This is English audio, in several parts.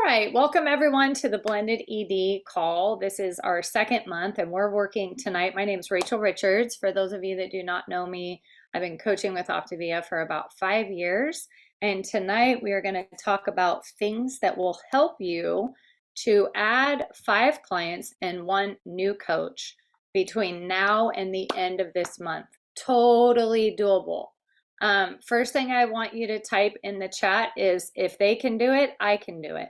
right, welcome everyone to the Blended ED call. This is our second month and we're working tonight. My name is Rachel Richards. For those of you that do not know me, I've been coaching with Optavia for about 5 years. And tonight we are going to talk about things that will help you to add 5 clients and 1 new coach between now and the end of this month. Totally doable. First thing I want you to type in the chat is, if they can do it, I can do it.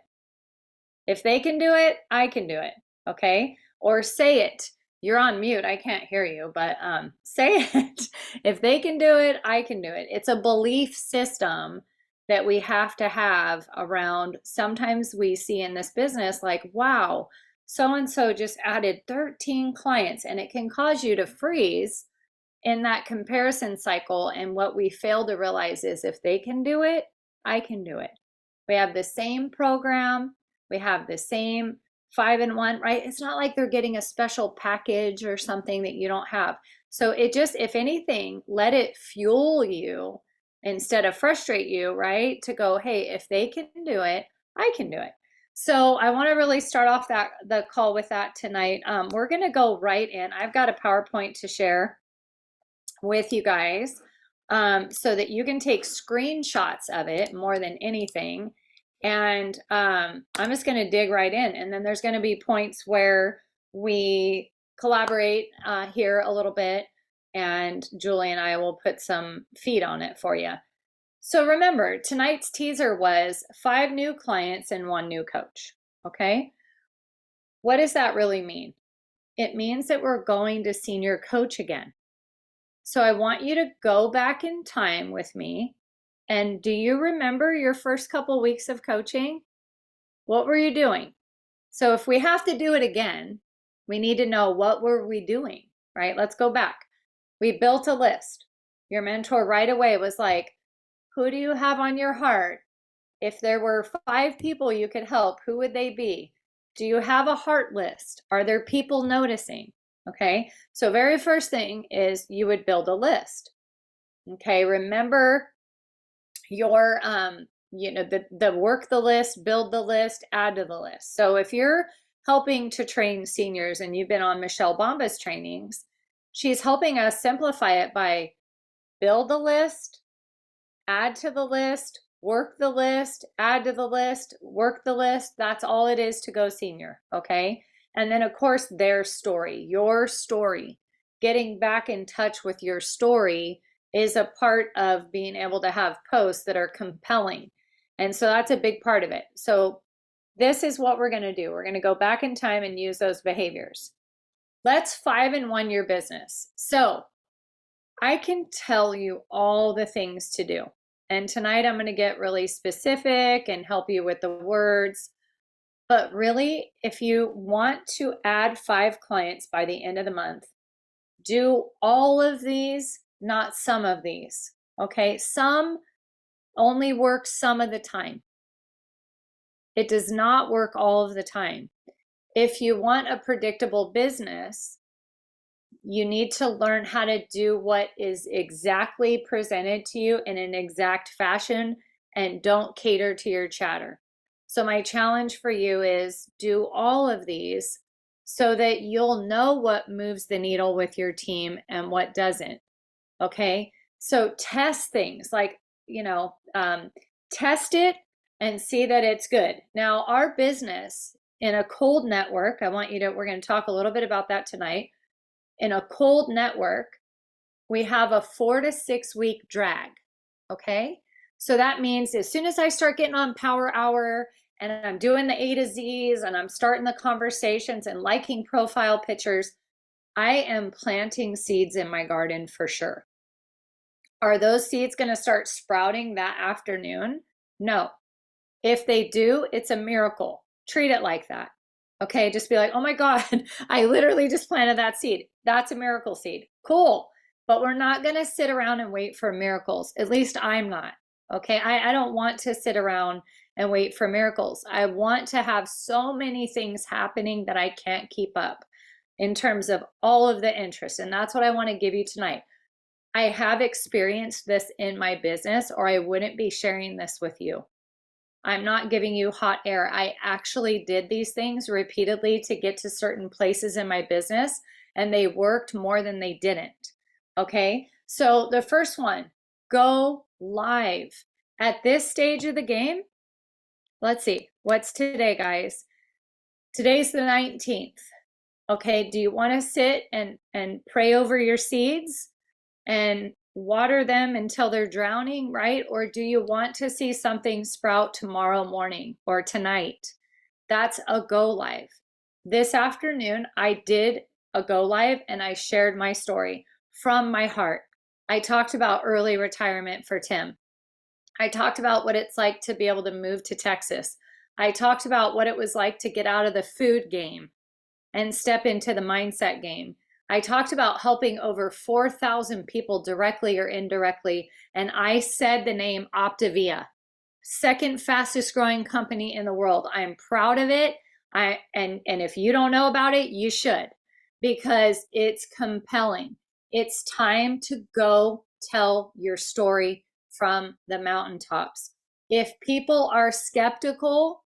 If they can do it, I can do it, okay? Or say it. You're on mute, I can't hear you, but say it. If they can do it, I can do it. It's a belief system that we have to have around. Sometimes we see in this business like, wow, so-and-so just added 13 clients, and it can cause you to freeze in that comparison cycle. And what we fail to realize is, if they can do it, I can do it. We have the same program. We have the same 5-in-1, right? It's not like they're getting a special package or something that you don't have. So it just, if anything, let it fuel you instead of frustrate you, right? To go, hey, if they can do it, I can do it. So I want to really start off the call with that tonight. We're going to go right in. I've got a PowerPoint to share with you guys so that you can take screenshots of it more than anything. And I'm just going to dig right in. And then there's going to be points where we collaborate here a little bit, and Julie and I will put some feed on it for you. So remember, tonight's teaser was 5 new clients and 1 new coach. Okay. What does that really mean? It means that we're going to senior coach again. So I want you to go back in time with me. And do you remember your first couple weeks of coaching? What were you doing? So if we have to do it again, we need to know, what were we doing, right? Let's go back. We built a list. Your mentor right away was like, who do you have on your heart? If there were 5 people you could help, who would they be? Do you have a heart list? Are there people noticing? Okay, so very first thing is you would build a list. Okay, remember your the work the list, build the list, add to the list. So if you're helping to train seniors and you've been on Michelle Bomba's trainings, she's helping us simplify it by build the list, add to the list, work the list, add to the list, work the list. That's all it is to go senior. Okay, and then of course their story, your story, getting back in touch with your story is a part of being able to have posts that are compelling. And so that's a big part of it. So this is what we're going to do. We're going to go back in time and use those behaviors. Let's 5-in-1 your business. So I can tell you all the things to do. And tonight I'm going to get really specific and help you with the words. But really, if you want to add 5 clients by the end of the month, do all of these, not some of these. Okay, some only work some of the time. It does not work all of the time. If you want a predictable business, you need to learn how to do what is exactly presented to you in an exact fashion, and don't cater to your chatter. So my challenge for you is do all of these so that you'll know what moves the needle with your team and what doesn't. Okay, so test things like, test it and see that it's good. Now, our business in a cold network, we're going to talk a little bit about that tonight. In a cold network, we have a 4 to 6 week drag. Okay, so that means as soon as I start getting on Power Hour and I'm doing the A to Z's and I'm starting the conversations and liking profile pictures, I am planting seeds in my garden for sure. Are those seeds going to start sprouting that afternoon? No. If they do, it's a miracle. Treat it like that. Okay, just be like, oh my God, I literally just planted that seed. That's a miracle seed. Cool. But we're not going to sit around and wait for miracles. At least I'm not. Okay, I don't want to sit around and wait for miracles. I want to have so many things happening that I can't keep up in terms of all of the interest. And that's what I want to give you tonight. I have experienced this in my business, or I wouldn't be sharing this with you. I'm not giving you hot air. I actually did these things repeatedly to get to certain places in my business, and they worked more than they didn't. Okay. So the first one, go live. At this stage of the game, let's see, what's today, guys? Today's the 19th. Okay. Do you want to sit and pray over your seeds and water them until they're drowning, right? Or do you want to see something sprout tomorrow morning or tonight? That's a go live. This afternoon, I did a go live and I shared my story from my heart. I talked about early retirement for Tim. I talked about what it's like to be able to move to Texas. I talked about what it was like to get out of the food game and step into the mindset game. I talked about helping over 4,000 people directly or indirectly, and I said the name Optavia, second fastest growing company in the world. I am proud of it. And if you don't know about it, you should, because it's compelling. It's time to go tell your story from the mountaintops. If people are skeptical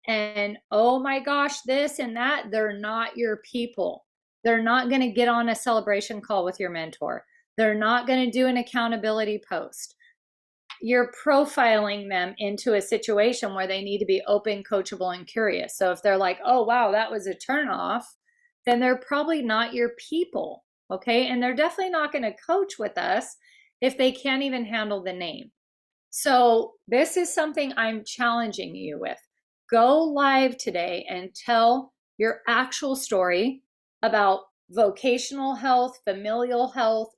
and oh my gosh, this and that, they're not your people. They're not going to get on a celebration call with your mentor. They're not going to do an accountability post. You're profiling them into a situation where they need to be open, coachable, and curious. So if they're like, oh, wow, that was a turnoff, then they're probably not your people. Okay. And they're definitely not going to coach with us if they can't even handle the name. So this is something I'm challenging you with. Go live today and tell your actual story about vocational health, familial health,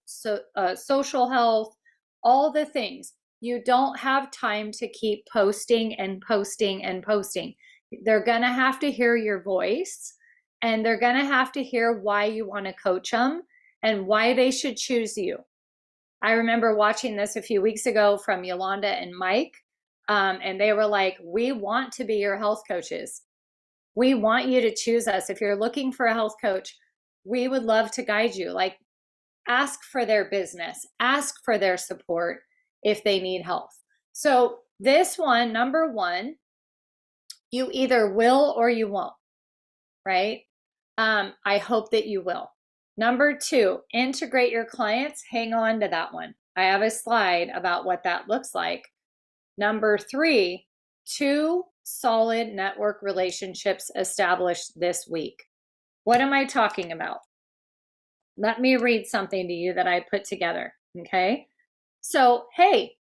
social health, all the things. You don't have time to keep posting and posting and posting. They're going to have to hear your voice, and they're going to have to hear why you want to coach them and why they should choose you. I remember watching this a few weeks ago from Yolanda and Mike, and they were like, we want to be your health coaches. We want you to choose us. If you're looking for a health coach, we would love to guide you. Like, ask for their business, ask for their support if they need health. So this one, number one, you either will or you won't, right? I hope that you will. Number two, integrate your clients. Hang on to that one. I have a slide about what that looks like. Number three, 2 solid network relationships established this week. What am I talking about? Let me read something to you that I put together. Okay. So, hey,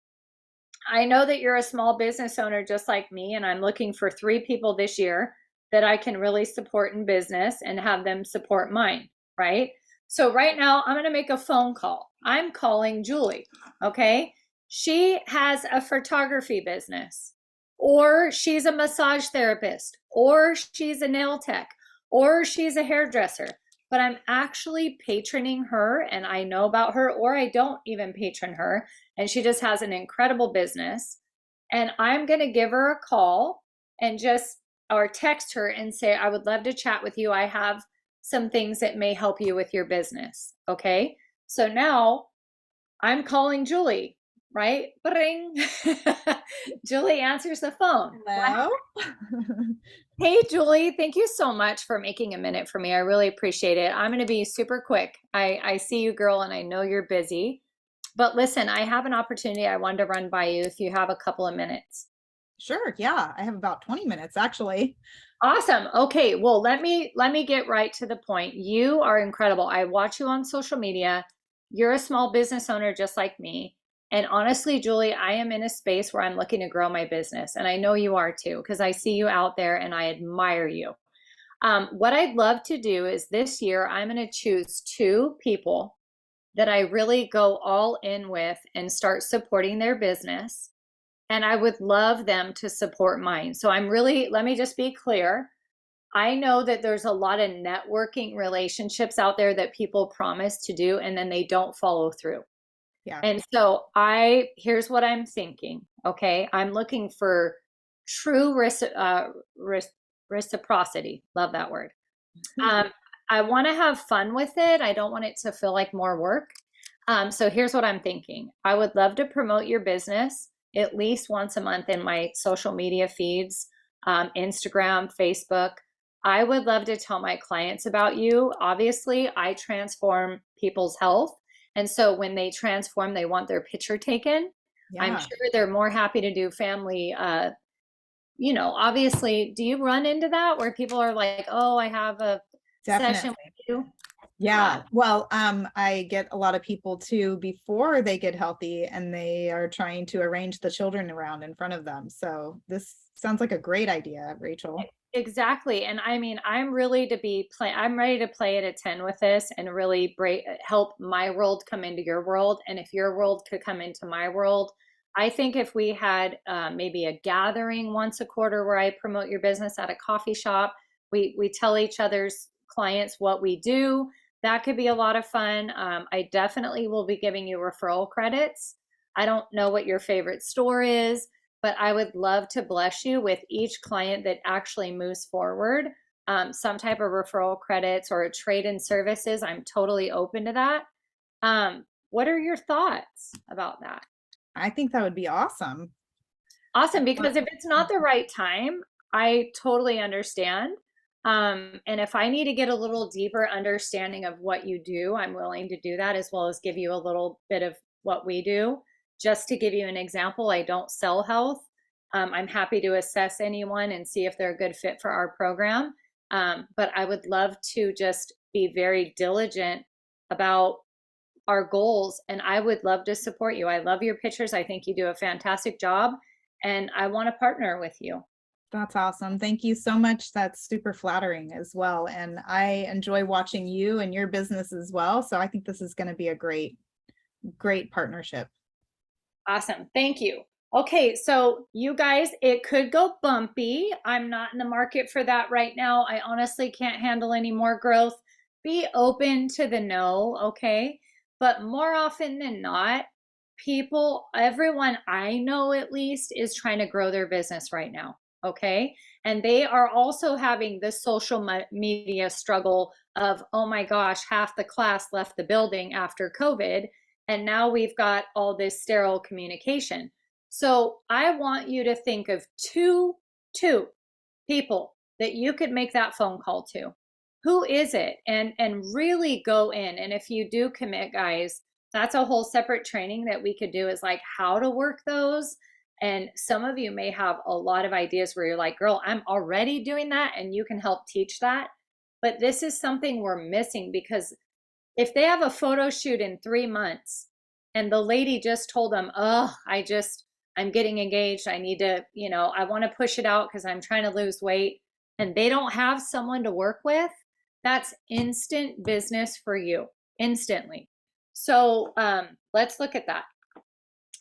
I know that you're a small business owner just like me, and I'm looking for 3 people this year that I can really support in business and have them support mine, right? So right now I'm going to make a phone call. I'm calling Julie, okay? She has a photography business, or she's a massage therapist, or she's a nail tech, or she's a hairdresser, but I'm actually patroning her and I know about her, or I don't even patron her and she just has an incredible business. And I'm going to give her a call and just or text her and say, I would love to chat with you. I have some things that may help you with your business. Okay. So now I'm calling Julie, right? Bring. Julie answers the phone. Hello. Hey, Julie, thank you so much for making a minute for me. I really appreciate it. I'm going to be super quick. I see you, girl, and I know you're busy. But listen, I have an opportunity I wanted to run by you if you have a couple of minutes. Sure, yeah. I have about 20 minutes actually. Awesome. Okay, well, let me get right to the point. You are incredible. I watch you on social media. You're a small business owner just like me. And honestly, Julie, I am in a space where I'm looking to grow my business. And I know you are too, because I see you out there and I admire you. What I'd love to do is this year, I'm going to choose 2 people that I really go all in with and start supporting their business. And I would love them to support mine. So let me just be clear. I know that there's a lot of networking relationships out there that people promise to do and then they don't follow through. Yeah. And so here's what I'm thinking. Okay. I'm looking for true reciprocity. Love that word. Um, I want to have fun with it. I don't want it to feel like more work. So here's what I'm thinking. I would love to promote your business at least once a month in my social media feeds, Instagram, Facebook. I would love to tell my clients about you. Obviously, I transform people's health. And so when they transform, they want their picture taken. I'm Yeah, sure they're more happy to do family, obviously, do you run into that where people are like, oh, I have a session definitely. with you? Yeah. Well, I get a lot of people too before they get healthy and they are trying to arrange the children around in front of them. So this sounds like a great idea, Rachel. Exactly. And I mean, I'm ready to play at a 10 with this and really help my world come into your world. And if your world could come into my world, I think if we had maybe a gathering once a quarter where I promote your business at a coffee shop, we tell each other's clients what we do. That could be a lot of fun. I definitely will be giving you referral credits. I don't know what your favorite store is, but I would love to bless you with each client that actually moves forward. Some type of referral credits or a trade in services. I'm totally open to that. What are your thoughts about that? I think that would be awesome. Awesome, because if it's not the right time, I totally understand. And if I need to get a little deeper understanding of what you do, I'm willing to do that as well as give you a little bit of what we do. Just to give you an example, I don't sell health. I'm happy to assess anyone and see if they're a good fit for our program. But I would love to just be very diligent about our goals, and I would love to support you. I love your pictures. I think you do a fantastic job, and I want to partner with you. That's awesome. Thank you so much. That's super flattering as well. And I enjoy watching you and your business as well. So I think this is going to be a great partnership. Awesome. Thank you. Okay, so you guys, it could go bumpy. I'm not in the market for that right now. I honestly can't handle any more growth. Be open to the no, okay? But more often than not, everyone I know at least, is trying to grow their business right now, okay? And they are also having the social media struggle of, oh my gosh, half the class left the building after COVID. And now we've got all this sterile communication. So I want you to think of two people that you could make that phone call to. Who is it? And really go in. And if you do commit, guys, that's a whole separate training that we could do, is like how to work those. And some of you may have a lot of ideas where you're like, girl, I'm already doing that, and you can help teach that. But this is something we're missing, because if they have a photo shoot in 3 months and the lady just told them, oh, I'm getting engaged. I need to, I want to push it out because I'm trying to lose weight, and they don't have someone to work with, that's instant business for you, instantly. So let's look at that.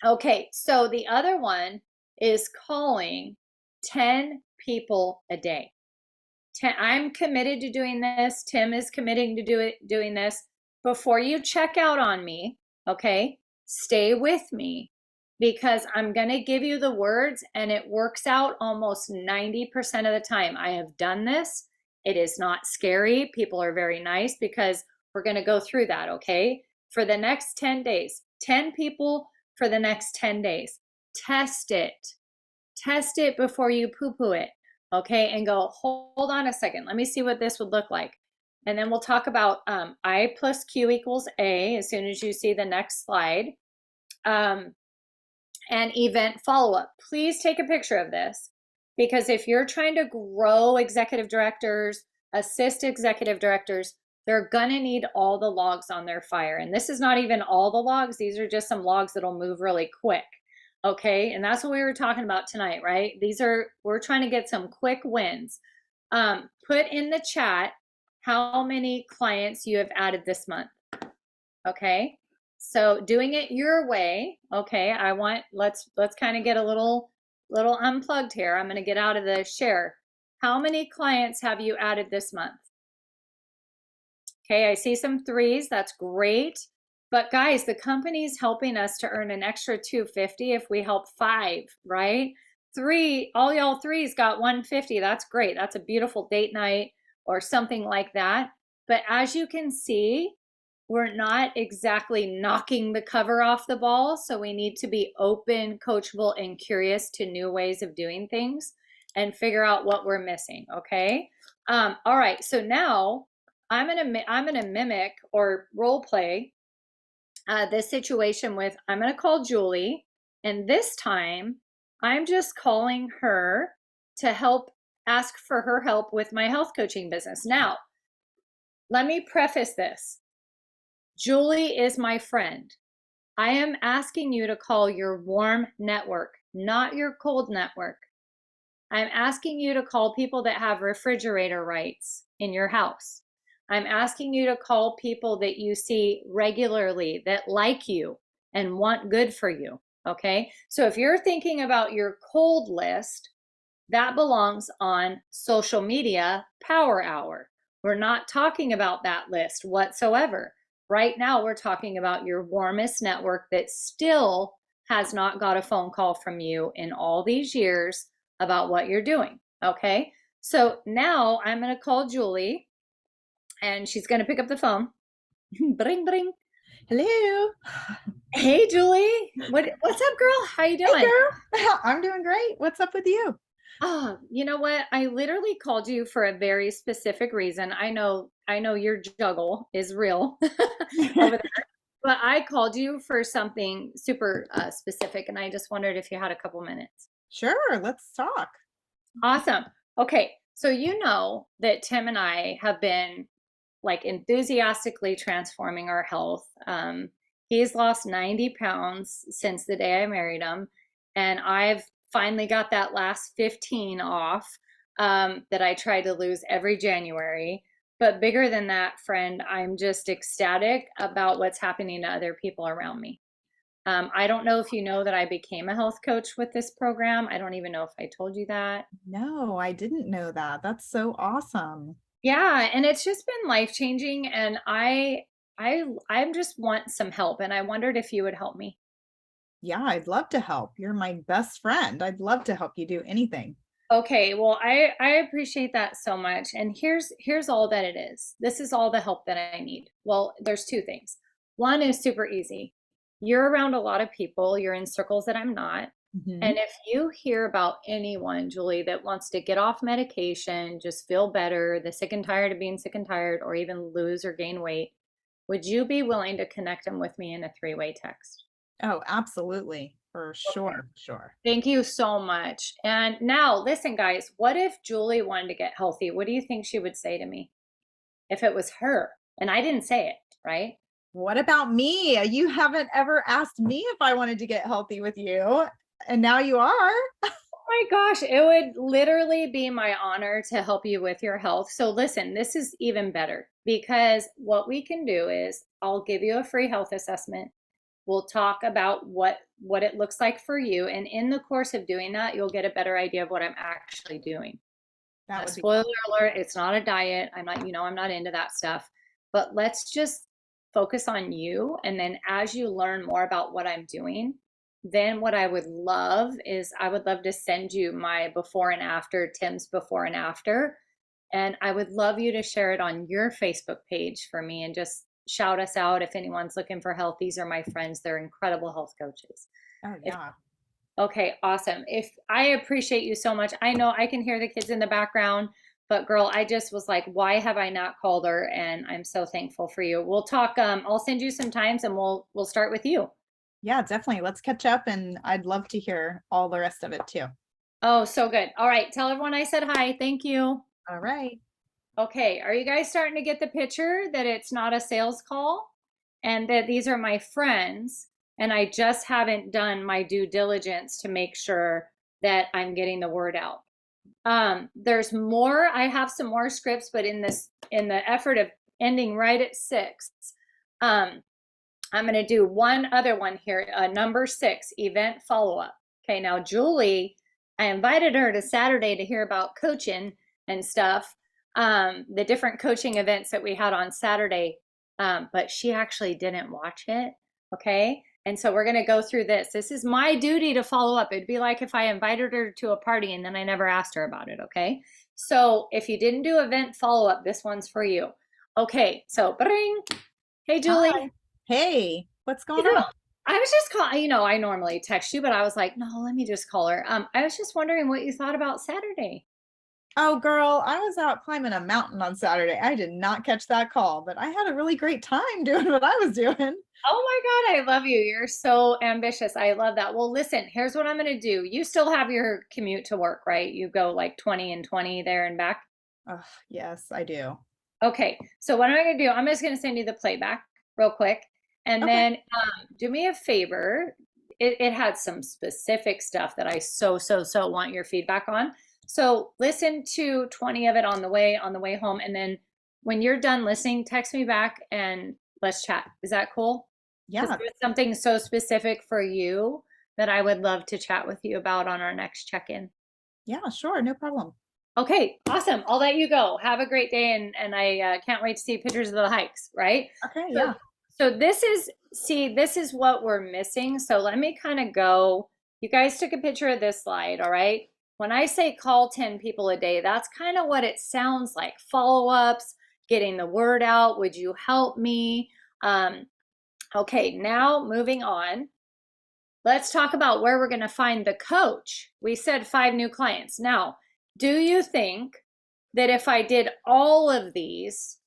Okay, so the other one is calling 10 people a day. I'm committed to doing this. Tim is committing to doing this. Before you check out on me, okay, stay with me, because I'm going to give you the words, and it works out almost 90% of the time. I have done this. It is not scary. People are very nice, because we're going to go through that, okay? For the next 10 days, 10 people for the next 10 days. Test it. Test it before you poo-poo it. Okay, and go, hold on a second, let me see what this would look like. And then we'll talk about I plus Q equals A as soon as you see the next slide. And event follow-up. Please take a picture of this, because if you're trying to grow executive directors, assist executive directors, they're gonna need all the logs on their fire. And this is not even all the logs. These are just some logs that'll move really quick. Okay, and that's what we were talking about tonight, right? We're trying to get some quick wins. Put in the chat how many clients you have added this month. Okay, so doing it your way. Okay, let's kind of get a little unplugged here. I'm going to get out of the share. How many clients have you added this month? Okay, I see some threes. That's great. But guys, the company's helping us to earn an extra 250 if we help 5, right? 3, all y'all threes got 150. That's great. That's a beautiful date night or something like that. But as you can see, we're not exactly knocking the cover off the ball. So we need to be open, coachable, and curious to new ways of doing things and figure out what we're missing. Okay. All right. So now I'm gonna mimic or role play this situation with I'm gonna call Julie, and this time I'm just calling her to help ask for her help with my health coaching business. Now, let me preface this. Julie is my friend. I am asking you to call your warm network, not your cold network. I'm asking you to call people that have refrigerator rights in your house. I'm asking you to call people that you see regularly that like you and want good for you. Okay. So if you're thinking about your cold list, that belongs on social media power hour. We're not talking about that list whatsoever. Right now, we're talking about your warmest network that still has not got a phone call from you in all these years about what you're doing. Okay. So now I'm going to call Julie and she's going to pick up the phone. Bring, bring. Hello. Hey, Julie. What's up, girl? How you Hey, doing? girl. I'm doing great. What's up with you? Oh, you know what? I literally called you for a very specific reason. I know your juggle is real over there, but I called you for something super specific, and I just wondered if you had a couple minutes. Sure, let's talk. Awesome. Okay, so you know that Tim and I have been like enthusiastically transforming our health. He's lost 90 pounds since the day I married him, and I've finally got that last 15 off that I try to lose every January. But bigger than that, friend, I'm just ecstatic about what's happening to other people around me. I don't know if you know that I became a health coach with this program. I don't even know if I told you that. No, I didn't know that. That's so awesome. Yeah, and it's just been life changing, and I just want some help, and I wondered if you would help me. Yeah, I'd love to help. You're my best friend. I'd love to help you do anything. Okay, well, I appreciate that so much. And here's all that it is. This is all the help that I need. Well, there's two things. One is super easy. You're around a lot of people, you're in circles that I'm not. Hmm. And if you hear about anyone, Julie, that wants to get off medication, just feel better, the sick and tired of being sick and tired, or even lose or gain weight, would you be willing to connect them with me in a three-way text? Oh, absolutely. For Okay. sure. Sure. Thank you so much. And now, listen, guys, what if Julie wanted to get healthy? What do you think she would say to me if it was her? And I didn't say it, right? What about me? You haven't ever asked me if I wanted to get healthy with you, and now you are. Oh my gosh, it would literally be my honor to help you with your health. So listen, this is even better because what we can do is I'll give you a free health assessment. We'll talk about what it looks like for you, and in the course of doing that, you'll get a better idea of what I'm actually doing. That would be Spoiler alert, it's not a diet. I'm not, I'm not into that stuff. But let's just focus on you. And then as you learn more about what I'm doing, then what I would love is I would love to send you my before and after, Tim's before and after. And I would love you to share it on your Facebook page for me and just shout us out if anyone's looking for help. These are my friends. They're incredible health coaches. Oh, If yeah. Okay, awesome. If I appreciate you so much. I know I can hear the kids in the background, but girl, I just was like, why have I not called her? And I'm so thankful for you. We'll talk, I'll send you some times and we'll start with you. Yeah, definitely. Let's catch up, and I'd love to hear all the rest of it too. Oh, so good. All right, tell everyone I said hi. Thank you. All right. Okay, are you guys starting to get the picture that it's not a sales call and that these are my friends and I just haven't done my due diligence to make sure that I'm getting the word out? There's more. I have some more scripts, but in the effort of ending right at 6, um, I'm going to do one other one here. Number 6, event follow-up. Okay, now Julie, I invited her to Saturday to hear about coaching and stuff, the different coaching events that we had on Saturday, but she actually didn't watch it. Okay, and so we're going to go through this. This is my duty to follow up. It'd be like if I invited her to a party and then I never asked her about it. Okay, so if you didn't do event follow-up, this one's for you. Okay, so bring. Hey, Julie. Hi. Hey, what's You going know, on? I was just calling, I normally text you, but I was like, no, let me just call her. I was just wondering what you thought about Saturday. Oh, girl, I was out climbing a mountain on Saturday. I did not catch that call, but I had a really great time doing what I was doing. Oh my God, I love you. You're so ambitious. I love that. Well, listen, here's what I'm going to do. You still have your commute to work, right? You go like 20 and 20 there and back. Oh, yes, I do. Okay, so what am I going to do? I'm just going to send you the playback real quick. And Okay. then do me a favor. It had some specific stuff that I so want your feedback on. So listen to 20 of it on the way home. And then when you're done listening, text me back and let's chat. Is that cool? Because Yeah. there's something so specific for you that I would love to chat with you about on our next check-in. Yeah, sure. No problem. Okay, awesome. I'll let you go. Have a great day, and I can't wait to see pictures of the hikes, right? Okay. So, Yeah. so this is what we're missing. So let me kind of go. You guys took a picture of this slide, all right? When I say call 10 people a day, that's kind of what it sounds like. Follow-ups, getting the word out. Would you help me? Okay, now moving on. Let's talk about where we're going to find the coach. We said 5 new clients. Now, do you think that if I did all of these,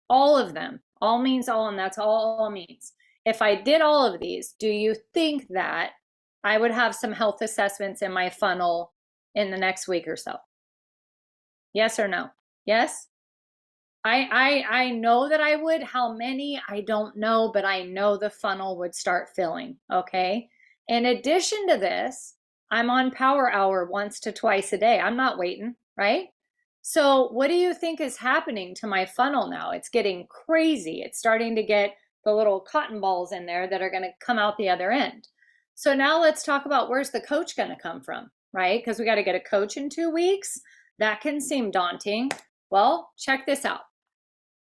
all of them, all means all, and that's all means. If I did all of these, do you think that I would have some health assessments in my funnel in the next week or so? Yes or no? Yes? I know that I would. How many? I don't know, but I know the funnel would start filling. Okay. In addition to this, I'm on Power Hour once to twice a day. I'm not waiting, right? So, what do you think is happening to my funnel now? It's getting crazy. It's starting to get the little cotton balls in there that are going to come out the other end. So, now let's talk about where's the coach going to come from, right? Because we got to get a coach in 2 weeks. That can seem daunting. Well, check this out.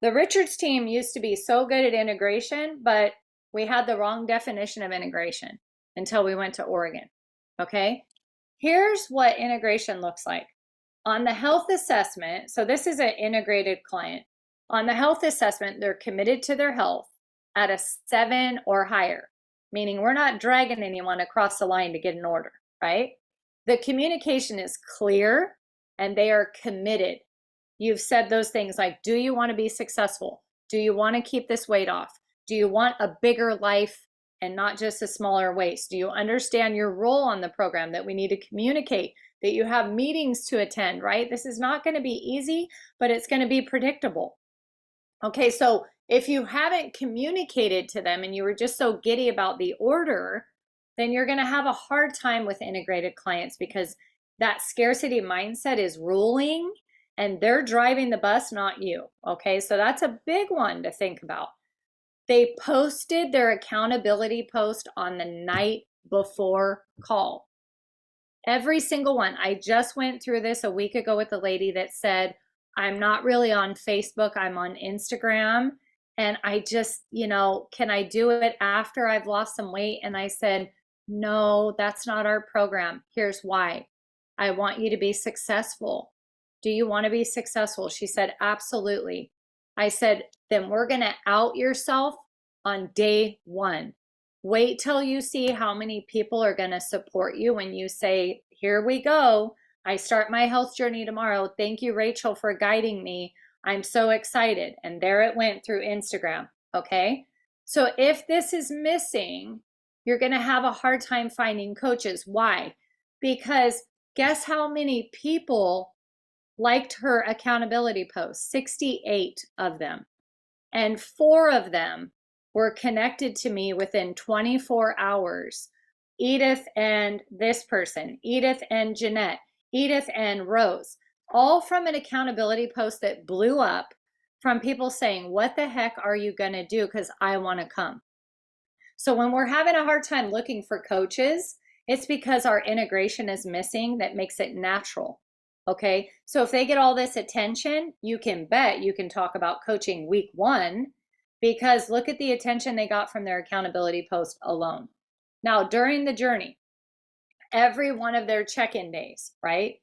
The Richards team used to be so good at integration, but we had the wrong definition of integration until we went to Oregon. Okay. Here's what integration looks like. On the health assessment, so this is an integrated client. On the health assessment, they're committed to their health at a 7 or higher, meaning we're not dragging anyone across the line to get an order, right? The communication is clear and they are committed. You've said those things like, do you want to be successful? Do you want to keep this weight off? Do you want a bigger life and not just a smaller waist? Do you understand your role on the program, that we need to communicate, that you have meetings to attend, right? This is not going to be easy, but it's going to be predictable. Okay, so if you haven't communicated to them and you were just so giddy about the order, then you're going to have a hard time with integrated clients because that scarcity mindset is ruling and they're driving the bus, not you. Okay, so that's a big one to think about. They posted their accountability post on the night before call. Every single one. I just went through this a week ago with a lady that said, I'm not really on Facebook, I'm on Instagram. And I just, can I do it after I've lost some weight? And I said, no, that's not our program. Here's why. I want you to be successful. Do you want to be successful? She said, absolutely. I said, then we're going to out yourself on day 1. Wait till you see how many people are going to support you when you say, here we go. I start my health journey tomorrow. Thank you, Rachel, for guiding me. I'm so excited. And there it went through Instagram. Okay. So if this is missing, you're going to have a hard time finding coaches. Why? Because guess how many people liked her accountability posts? 68 of them. And 4 of them were connected to me within 24 hours. Edith and this person, Edith and Jeanette, Edith and Rose, all from an accountability post that blew up from people saying, what the heck are you going to do? Because I want to come. So when we're having a hard time looking for coaches, it's because our integration is missing that makes it natural. Okay. So if they get all this attention, you can bet you can talk about coaching week 1 because look at the attention they got from their accountability post alone. Now, during the journey, every one of their check-in days, right?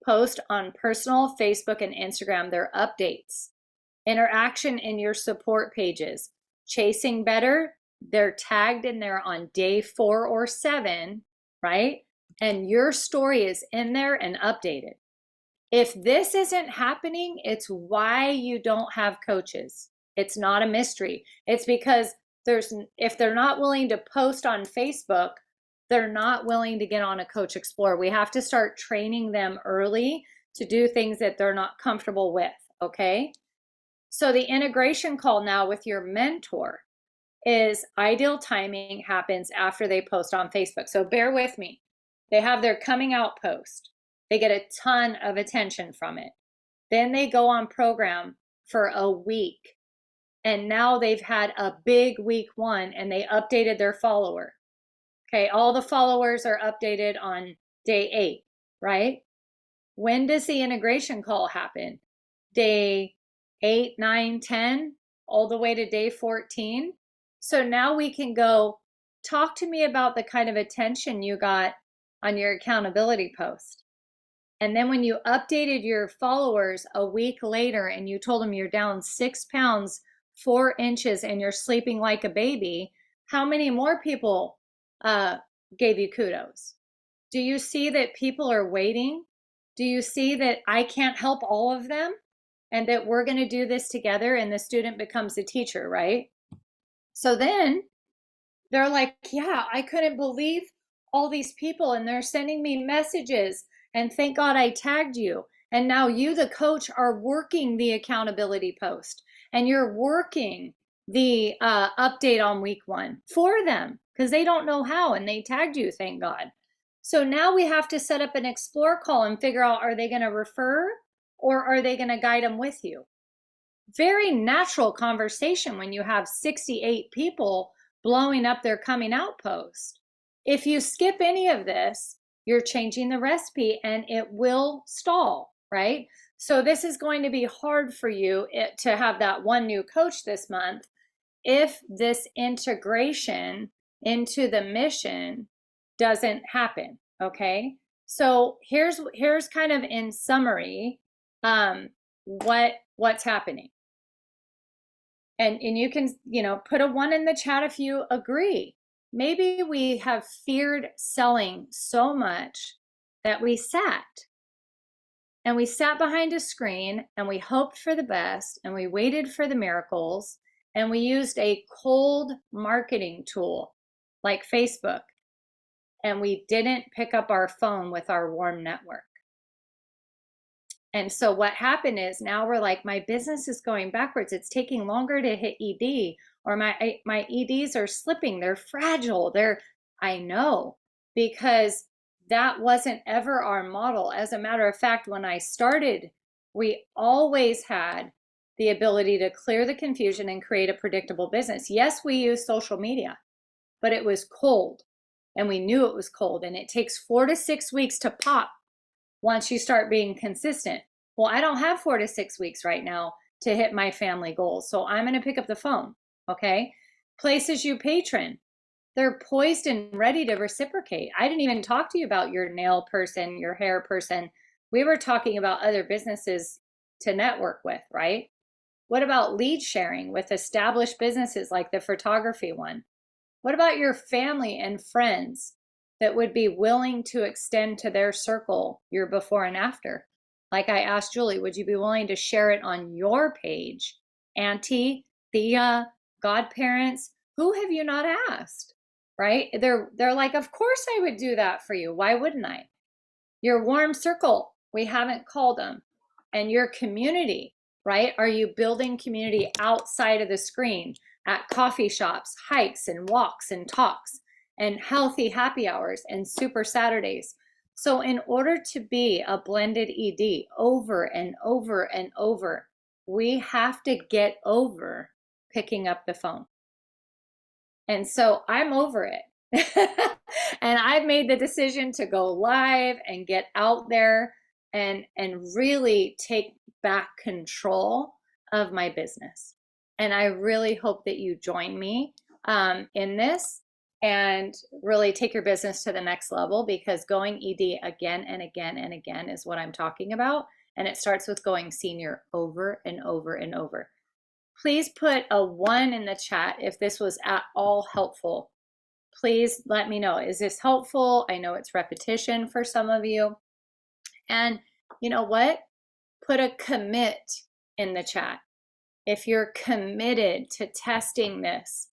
Post on personal Facebook and Instagram their updates, interaction in your support pages, Chasing Better, they're tagged in there on day 4 or 7, right? And your story is in there and updated. If this isn't happening, it's why you don't have coaches. It's not a mystery. It's because if they're not willing to post on Facebook, they're not willing to get on a Coach Explorer. We have to start training them early to do things that they're not comfortable with, okay? So the integration call now with your mentor is ideal timing happens after they post on Facebook. So bear with me. They have their coming out post. They get a ton of attention from it. Then they go on program for a week. And now they've had a big week 1 and they updated their follower. Okay, all the followers are updated on day 8, right? When does the integration call happen? Day 8, 9, 10, all the way to day 14. So now we can go, talk to me about the kind of attention you got on your accountability post. And then when you updated your followers a week later and you told them you're down 6 pounds, 4 inches, and you're sleeping like a baby, how many more people gave you kudos? Do you see that people are waiting? Do you see that I can't help all of them and that we're going to do this together and the student becomes a teacher, right? So then they're like, yeah, I couldn't believe all these people and they're sending me messages and thank God I tagged you. And now you, the coach, are working the accountability post and you're working the update on week 1 for them because they don't know how and they tagged you, thank God. So now we have to set up an explore call and figure out, are they going to refer or are they going to guide them with you? Very natural conversation when you have 68 people blowing up their coming out post. If you skip any of this, you're changing the recipe and it will stall, right? So this is going to be hard for you to have that one new coach this month if this integration into the mission doesn't happen, okay? So here's kind of in summary what's happening. And you can, put a 1 in the chat if you agree. Maybe we have feared selling so much that we sat behind a screen and we hoped for the best and we waited for the miracles and we used a cold marketing tool like Facebook and we didn't pick up our phone with our warm network. And so what happened is now we're like, my business is going backwards. It's taking longer to hit ED, or my EDs are slipping. They're fragile. I know, because that wasn't ever our model. As a matter of fact, when I started, we always had the ability to clear the confusion and create a predictable business. Yes, we use social media, but it was cold and we knew it was cold, and it takes 4 to 6 weeks to pop once you start being consistent. Well, I don't have 4 to 6 weeks right now to hit my family goals. So I'm going to pick up the phone. Okay. Places you patron, they're poised and ready to reciprocate. I didn't even talk to you about your nail person, your hair person. We were talking about other businesses to network with, right? What about lead sharing with established businesses like the photography one? What about your family and friends that would be willing to extend to their circle your before and after? Like I asked Julie, would you be willing to share it on your page? Auntie, Thea, godparents, who have you not asked? Right? They're like, of course I would do that for you. Why wouldn't I? Your warm circle, we haven't called them. And your community, right? Are you building community outside of the screen at coffee shops, hikes and walks and talks and healthy happy hours and super Saturdays? So in order to be a blended ED over and over and over, we have to get over picking up the phone. And so I'm over it. And I've made the decision to go live and get out there and really take back control of my business. And I really hope that you join me in this and really take your business to the next level, because going ED again and again and again is what I'm talking about. And it starts with going senior over and over and over. Please put a 1 in the chat if this was at all helpful. Please let me know. Is this helpful? I know it's repetition for some of you. And you know what? Put a commit in the chat. If you're committed to testing this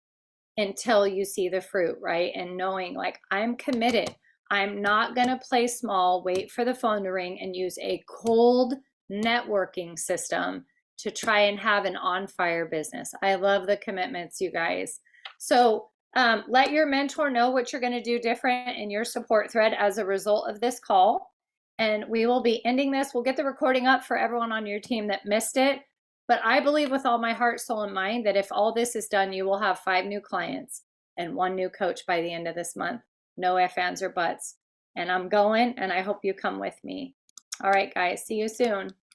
until you see the fruit, right? And knowing like, I'm committed. I'm not going to play small, wait for the phone to ring, and use a cold networking system to try and have an on fire business. I love the commitments, you guys. So let your mentor know what you're going to do different in your support thread as a result of this call. And we will be ending this. We'll get the recording up for everyone on your team that missed it. But I believe with all my heart, soul, and mind that if all this is done, you will have 5 new clients and 1 new coach by the end of this month. No ifs, ands, or buts. And I'm going, and I hope you come with me. All right, guys. See you soon.